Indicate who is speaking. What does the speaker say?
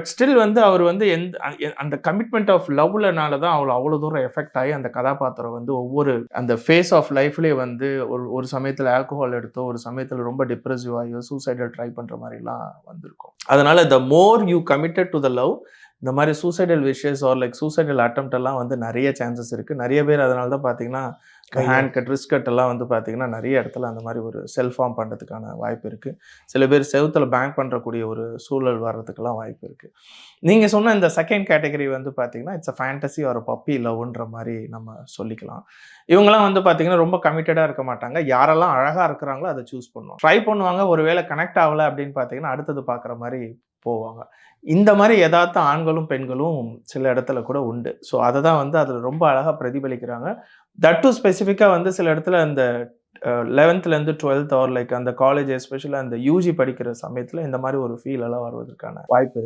Speaker 1: But still வந்து அவர் வந்து அந்த கமிட்மெண்ட் ஆஃப் லவ்லனால தான் அவ்வளோ தூரம் எஃபெக்ட் ஆகி அந்த கதாபாத்திரம் வந்து ஒவ்வொரு அந்த ஃபேஸ் ஆஃப் லைஃப்லேயே வந்து ஒரு சமயத்தில் ஆல்கோஹால் எடுத்தோ, ஒரு சமயத்தில் ரொம்ப டிப்ரெசிவ் ஆகியோ, சூசைடல் ட்ரை பண்ணுற மாதிரிலாம் வந்திருக்கும். அதனால the more you committed to the love, இந்த மாதிரி suicidal wishes are like suicidal attempt எல்லாம் வந்து நிறைய சான்சஸ் இருக்குது. நிறைய பேர் அதனால தான் பார்த்தீங்கன்னா ஹேண்ட் கட், ரிஸ்க் கட் எல்லாம் வந்து பார்த்தீங்கன்னா நிறைய இடத்துல அந்த மாதிரி ஒரு செல்ஃப் ஹார்ம் பண்ணுறதுக்கான வாய்ப்பு இருக்குது. சில பேர் செவுத்தில் பேங்க் பண்ணுறக்கூடிய ஒரு சூழல் வர்றதுக்கெல்லாம் வாய்ப்பு இருக்குது. நீங்கள் சொன்ன இந்த செகண்ட் கேட்டகரி வந்து பார்த்தீங்கன்னா இட்ஸ் அ ஃபேண்டசி ஒரு பப்பி லவ்ன்ற மாதிரி நம்ம சொல்லிக்கலாம். இவங்கெல்லாம் வந்து பார்த்தீங்கன்னா ரொம்ப கமிட்டடாக இருக்க மாட்டாங்க. யாரெல்லாம் அழகாக இருக்கிறாங்களோ அதை சூஸ் பண்ணுவாங்க. ட்ரை பண்ணுவாங்க, ஒருவேளை கனெக்ட் ஆகலை அப்படின்னு பார்த்தீங்கன்னா அடுத்தது பார்க்குற மாதிரி போவாங்க. இந்த மாதிரி யதார்த்த ஆண்களும் பெண்களும் சில இடத்துல கூட உண்டு. ஸோ அதை தான் வந்து அதில் ரொம்ப அழகாக பிரதிபலிக்கிறாங்க. தட் டு ஸ்பெசிஃபிக்காக வந்து சில இடத்துல அந்த 11th 12th ஆர் லைக் அந்த காலேஜ் எஸ்பெஷலாக அந்த யூஜி படிக்கிற சமயத்தில் இந்த மாதிரி ஒரு ஃபீல் எல்லாம் வருவதற்கான வாய்ப்பு இருக்குது.